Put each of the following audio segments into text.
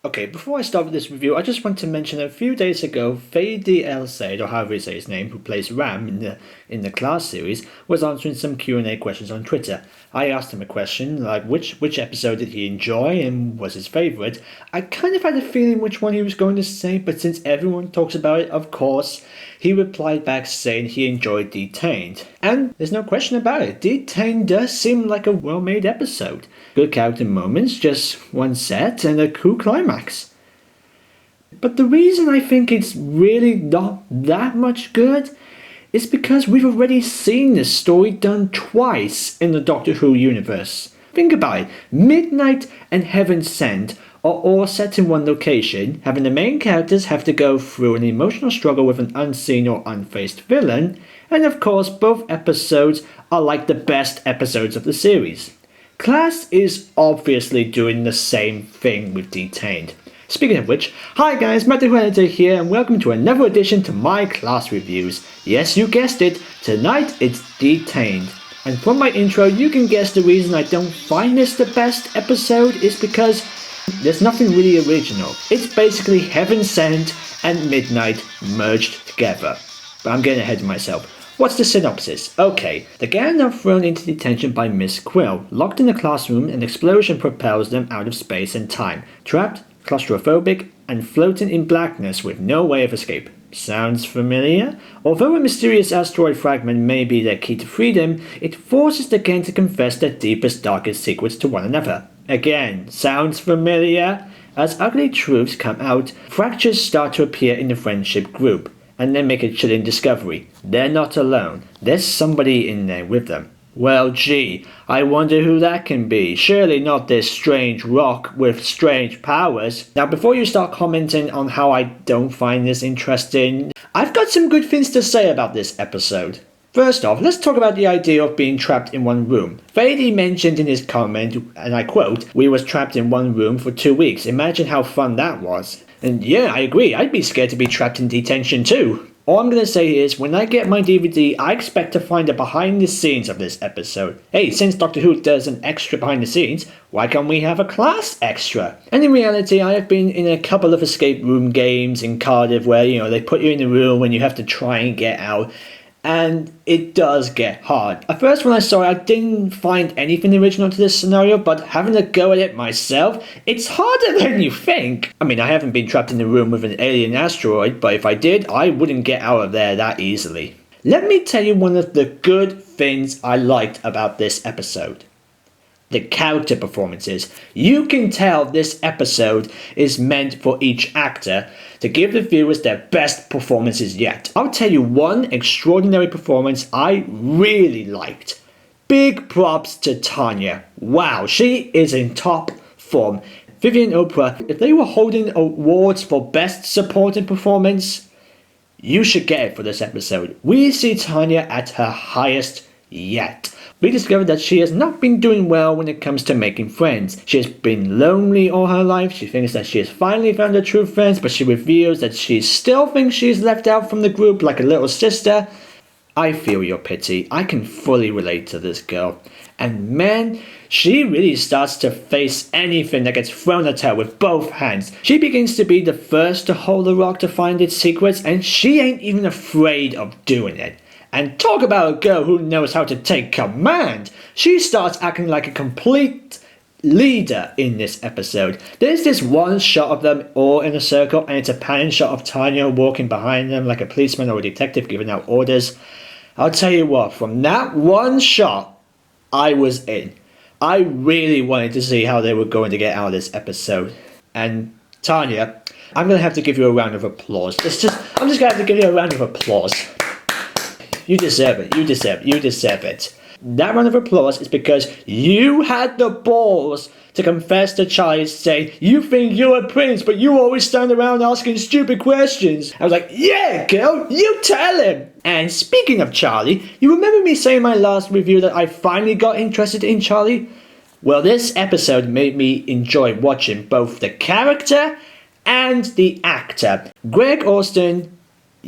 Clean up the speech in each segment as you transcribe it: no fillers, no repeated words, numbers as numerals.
Okay, before I start with this review, I just want to mention a few days ago, Fady El Said, or however you say his name, who plays Ram in the Class series, was answering some Q&A questions on Twitter. I asked him a question, like which episode did he enjoy and was his favourite. I kind of had a feeling which one he was going to say, but since everyone talks about it, of course, he replied back saying he enjoyed Detained. And there's no question about it, Detained does seem like a well-made episode. Good character moments, just one set, and a cool climax. But the reason I think it's really not that much good is because we've already seen this story done twice in the Doctor Who universe. Think about it, Midnight and Heaven Sent are all set in one location, having the main characters have to go through an emotional struggle with an unseen or unfaced villain, and of course both episodes are like the best episodes of the series. Class is obviously doing the same thing with Detained. Speaking of which, hi guys, Matt the Editor here and welcome to another edition to my Class reviews. Yes, you guessed it, tonight it's Detained. And from my intro you can guess the reason I don't find this the best episode is because there's nothing really original. It's basically Heaven Sent and Midnight merged together. But I'm getting ahead of myself. What's the synopsis? Okay, the gang are thrown into detention by Miss Quill. Locked in a classroom, an explosion propels them out of space and time. Trapped, claustrophobic, and floating in blackness with no way of escape. Sounds familiar? Although a mysterious asteroid fragment may be their key to freedom, it forces the gang to confess their deepest, darkest secrets to one another. Again, sounds familiar? As ugly truths come out, fractures start to appear in the friendship group. And then make a chilling discovery. They're not alone. There's somebody in there with them. Well, gee, I wonder who that can be. Surely not this strange rock with strange powers. Now, before you start commenting on how I don't find this interesting, I've got some good things to say about this episode. First off, let's talk about the idea of being trapped in one room. Fady mentioned in his comment, and I quote, "We was trapped in one room for 2 weeks. Imagine how fun that was." And yeah, I agree, I'd be scared to be trapped in detention too. All I'm going to say is, when I get my DVD, I expect to find the behind the scenes of this episode. Hey, since Doctor Who does an extra behind the scenes, why can't we have a Class extra? And in reality, I have been in a couple of escape room games in Cardiff where, they put you in a room and you have to try and get out. And it does get hard. At first when I saw it, I didn't find anything original to this scenario, but having a go at it myself, it's harder than you think. I mean, I haven't been trapped in a room with an alien asteroid, but if I did, I wouldn't get out of there that easily. Let me tell you one of the good things I liked about this episode. The character performances. You can tell this episode is meant for each actor to give the viewers their best performances yet. I'll tell you one extraordinary performance I really liked. Big props to Tanya. Wow, she is in top form. Vivian Oprah, if they were holding awards for best supporting performance, you should get it for this episode. We see Tanya at her highest yet. We discovered that she has not been doing well when it comes to making friends. She has been lonely all her life. She thinks that she has finally found her true friends, but she reveals that she still thinks she's left out from the group like a little sister. I feel your pity. I can fully relate to this girl. And man, she really starts to face anything that gets thrown at her with both hands. She begins to be the first to hold the rock to find its secrets, and she ain't even afraid of doing it. And talk about a girl who knows how to take command. She starts acting like a complete leader in this episode. There's this one shot of them all in a circle, and it's a panning shot of Tanya walking behind them like a policeman or a detective giving out orders. I'll tell you what, from that one shot, I was in. I really wanted to see how they were going to get out of this episode. And Tanya, I'm going to have to give you a round of applause. I'm just going to have to give you a round of applause. You deserve it, you deserve it. That round of applause is because you had the balls to confess to Charlie saying, "You think you're a prince, but you always stand around asking stupid questions." I was like, yeah, girl, you tell him. And speaking of Charlie, you remember me saying in my last review that I finally got interested in Charlie? Well, this episode made me enjoy watching both the character and the actor. Greg Austin,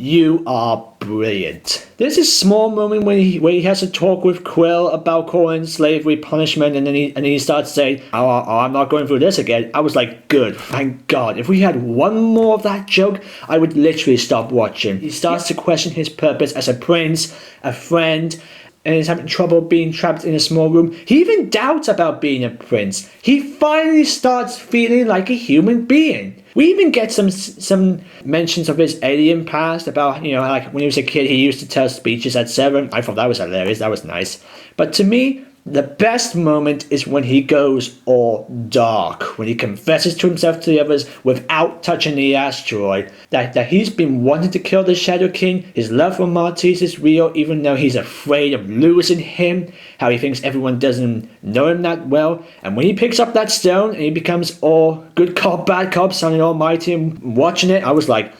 You are brilliant. There's this small moment where he has to talk with Quill about calling slavery punishment, and then he starts saying, I'm not going through this again. I was like, good, thank God. If we had one more of that joke, I would literally stop watching. He starts to question his purpose as a prince, a friend, and he's having trouble being trapped in a small room. He even doubts about being a prince. He finally starts feeling like a human being. We even get some mentions of his alien past, about, like when he was a kid, he used to tell speeches at 7. I thought that was hilarious. That was nice. But to me, the best moment is when he goes all dark, when he confesses to himself, to the others, without touching the asteroid, that he's been wanting to kill the Shadow King. His love for Maltese is real, even though he's afraid of losing him, how he thinks everyone doesn't know him that well. And when he picks up that stone and he becomes all good cop, bad cop, sounding almighty, and watching it, I was like,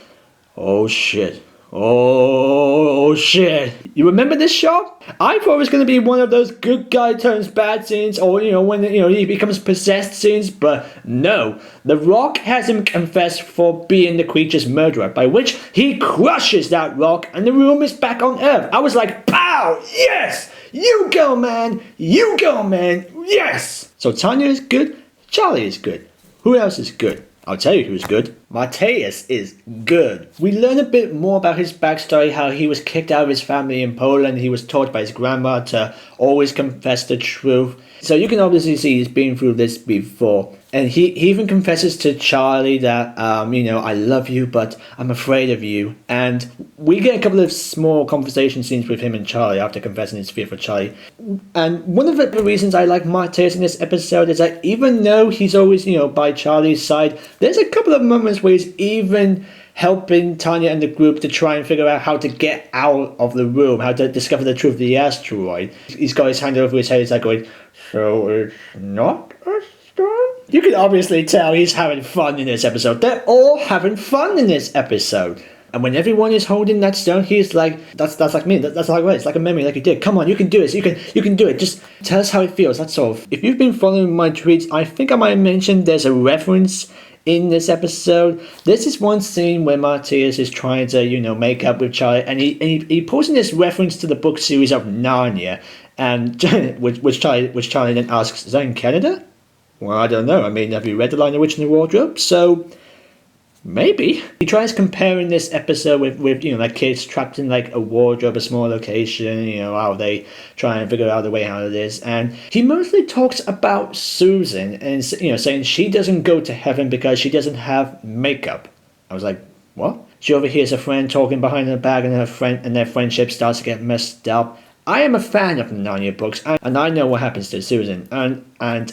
oh shit. Oh shit. You remember this shot? I thought it was going to be one of those good guy turns bad scenes, or when he becomes possessed scenes, but no. The Rock has him confess for being the creature's murderer, by which he crushes that rock and the room is back on Earth. I was like, pow! Yes! You go, man! You go, man! Yes! So Tanya is good, Charlie is good. Who else is good? I'll tell you who's good. Matthias is good. We learn a bit more about his backstory, how he was kicked out of his family in Poland. He was taught by his grandma to always confess the truth. So you can obviously see he's been through this before. And he even confesses to Charlie that, I love you, but I'm afraid of you. And we get a couple of small conversation scenes with him and Charlie after confessing his fear for Charlie. And one of the reasons I like Matthias in this episode is that even though he's always, by Charlie's side, there's a couple of moments where he's even helping Tanya and the group to try and figure out how to get out of the room, how to discover the truth of the asteroid. He's got his hand over his head, he's like going, so it's not a stone? You can obviously tell he's having fun in this episode. They're all having fun in this episode. And when everyone is holding that stone, he's like, that's like me, that's like it's like a memory, like you did. Come on, you can do it, you can do it. Just tell us how it feels, that's all. If you've been following my tweets, I think I might have mentioned there's a reference in this episode. There's this one scene where Matthias is trying to, make up with Charlie, and he pulls in this reference to the book series of Narnia, and which Charlie then asks, is that in Canada? Well, I don't know. I mean, have you read The Lion, the Witch, and the Wardrobe? So maybe. He tries comparing this episode with like kids trapped in like a wardrobe, a small location, how they try and figure out the way out of this. And he mostly talks about Susan and, saying she doesn't go to heaven because she doesn't have makeup. I was like, what? She overhears a friend talking behind her back, and their friendship starts to get messed up. I am a fan of the Narnia books, and I know what happens to Susan. And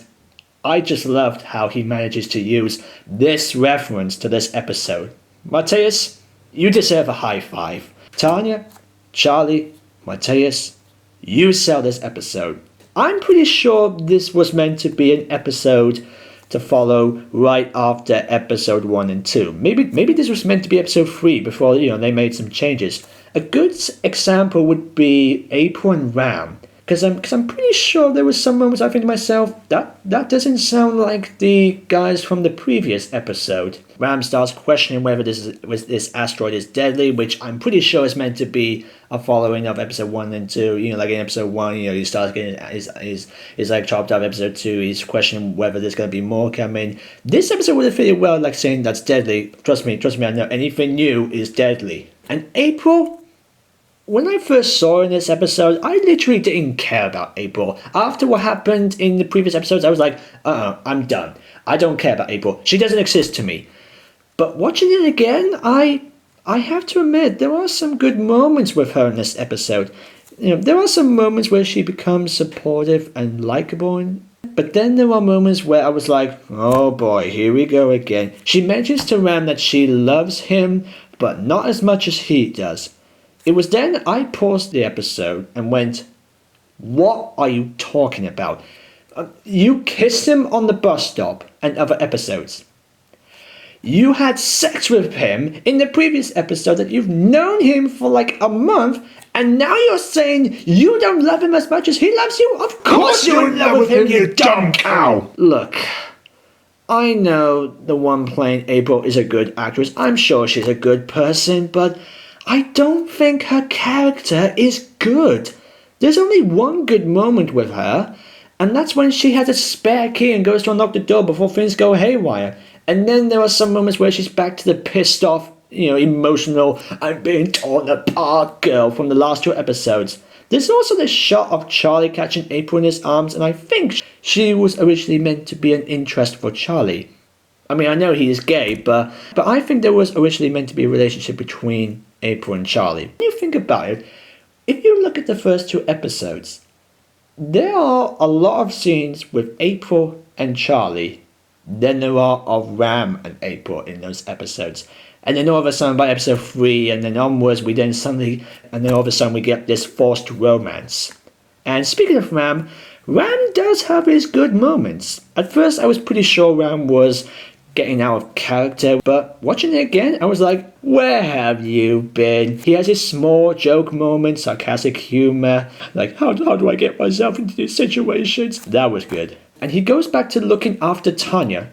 I just loved how he manages to use this reference to this episode. Matthias, you deserve a high five. Tanya, Charlie, Matthias, you sell this episode. I'm pretty sure this was meant to be an episode to follow right after episode 1 and 2. Maybe this was meant to be episode 3 before they made some changes. A good example would be April and Ram. Because I'm pretty sure there was some moments I think to myself, that doesn't sound like the guys from the previous episode. Ram starts questioning whether this asteroid is deadly, which I'm pretty sure is meant to be a following of episode 1 and 2. Like in episode 1, he starts getting his like chopped up. Episode 2, he's questioning whether there's going to be more coming. This episode would have fitted well, like saying that's deadly. Trust me, I know anything new is deadly. And April, when I first saw her in this episode, I literally didn't care about April. After what happened in the previous episodes, I was like, I'm done. I don't care about April. She doesn't exist to me. But watching it again, I have to admit, there are some good moments with her in this episode. There are some moments where she becomes supportive and likable, but then there are moments where I was like, oh boy, here we go again. She mentions to Ram that she loves him, but not as much as he does. It was then I paused the episode and went, what are you talking about? You kissed him on the bus stop and other episodes. You had sex with him in the previous episode that you've known him for like a month, and now you're saying you don't love him as much as he loves you? Of course you're in love with him, you dumb cow! Look, I know the one playing April is a good actress. I'm sure she's a good person, but I don't think her character is good. There's only one good moment with her, and that's when she has a spare key and goes to unlock the door before things go haywire. And then there are some moments where she's back to the pissed off, emotional, I'm being torn apart girl from the last 2 episodes. There's also this shot of Charlie catching April in his arms, and I think she was originally meant to be an interest for Charlie. I mean, I know he is gay, but I think there was originally meant to be a relationship between April and Charlie. When you think about it, if you look at the first 2 episodes, there are a lot of scenes with April and Charlie than there are of Ram and April in those episodes. And then all of a sudden by episode 3 and then onwards and then all of a sudden we get this forced romance. And speaking of Ram does have his good moments. At first I was pretty sure Ram was getting out of character, but watching it again I was like, where have you been? He has his small joke moments, sarcastic humor, like how do I get myself into these situations? That was good. And he goes back to looking after Tanya,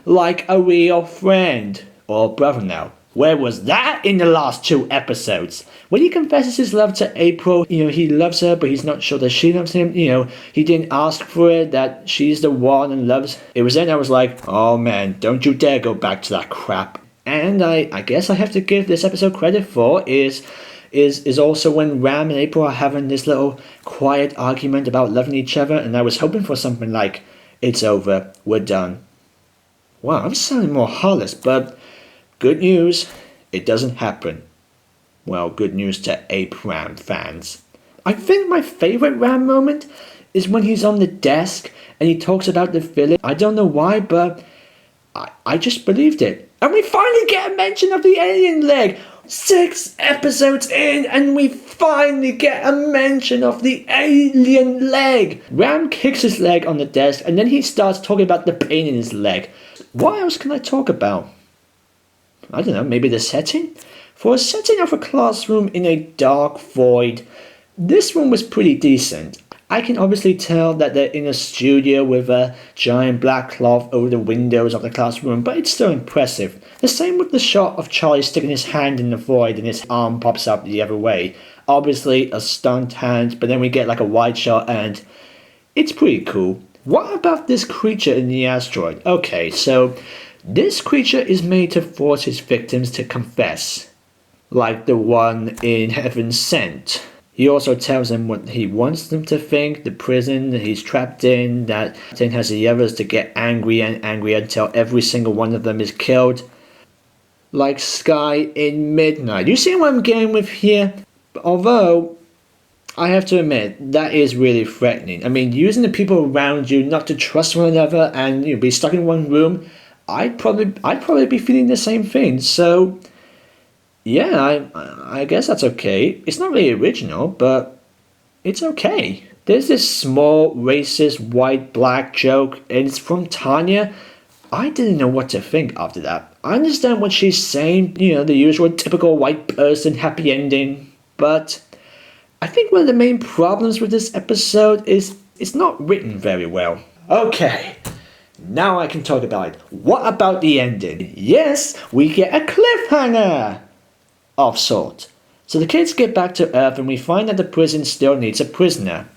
like a real friend. Or brother now. Where was that in the last 2 episodes? When he confesses his love to April, he loves her, but he's not sure that she loves him. He didn't ask for it, that she's the one and loves. It was then I was like, oh man, don't you dare go back to that crap. And I guess I have to give this episode credit for is also when Ram and April are having this little quiet argument about loving each other, and I was hoping for something like, it's over, we're done. Wow, I'm sounding more heartless, but good news, it doesn't happen. Well, good news to Ape Ram fans. I think my favourite Ram moment is when he's on the desk and he talks about the village. I don't know why, but I just believed it. And we finally get a mention of the alien leg. 6 episodes in and we finally get a mention of the alien leg. Ram kicks his leg on the desk and then he starts talking about the pain in his leg. What else can I talk about? I don't know, maybe the setting? For a setting of a classroom in a dark void, this one was pretty decent. I can obviously tell that they're in a studio with a giant black cloth over the windows of the classroom, but it's still impressive. The same with the shot of Charlie sticking his hand in the void and his arm pops up the other way. Obviously a stunt hand, but then we get like a wide shot and it's pretty cool. What about this creature in the asteroid? Okay, so this creature is made to force his victims to confess, like the one in Heaven Sent. He also tells them what he wants them to think, the prison that he's trapped in, that then has the others to get angry and angry until every single one of them is killed. Like Sky in Midnight. You see what I'm getting with here? Although, I have to admit, that is really threatening. I mean, using the people around you not to trust one another and be stuck in one room, I'd probably be feeling the same thing. So, yeah, I guess that's okay. It's not really original, but it's okay. There's this small racist white-black joke, and it's from Tanya. I didn't know what to think after that. I understand what she's saying, the usual typical white person happy ending, but I think one of the main problems with this episode is it's not written very well. Okay. Now I can talk about it. What about the ending? Yes, we get a cliffhanger of sorts. So the kids get back to Earth and we find that the prison still needs a prisoner.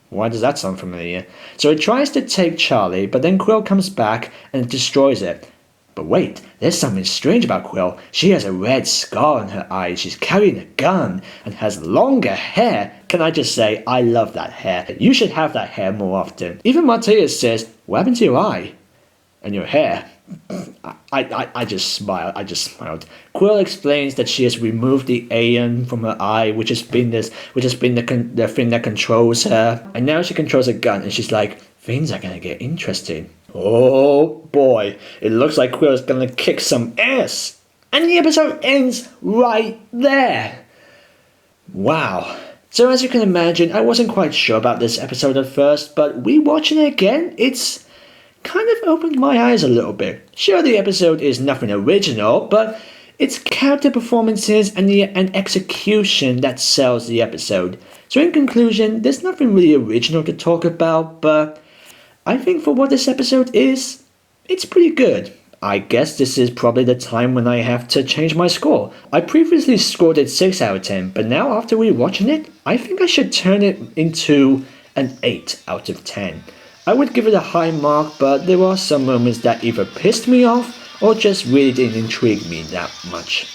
Why does that sound familiar? So it tries to take Charlie, but then Quill comes back and destroys it. But wait, there's something strange about Quill. She has a red scar on her eye, she's carrying a gun, and has longer hair. Can I just say, I love that hair. You should have that hair more often. Even Matthias says, what happened to your eye? And your hair? I just smiled. Quill explains that she has removed the alien from her eye, which has been the thing that controls her. And now she controls a gun, and she's like, things are gonna get interesting. Oh boy, it looks like Quill is gonna kick some ass. And the episode ends right there. Wow. So as you can imagine, I wasn't quite sure about this episode at first, but rewatching it again, it's kind of opened my eyes a little bit. Sure, the episode is nothing original, but it's character performances and execution that sells the episode. So in conclusion, there's nothing really original to talk about, but I think for what this episode is, it's pretty good. I guess this is probably the time when I have to change my score. I previously scored it 6 out of 10, but now after rewatching it, I think I should turn it into an 8 out of 10. I would give it a high mark, but there are some moments that either pissed me off or just really didn't intrigue me that much.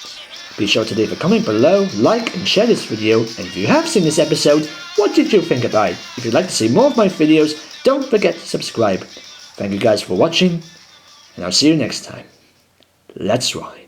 Be sure to leave a comment below, like and share this video, and if you have seen this episode, what did you think about it? If you'd like to see more of my videos, don't forget to subscribe. Thank you guys for watching, and I'll see you next time. Let's ride.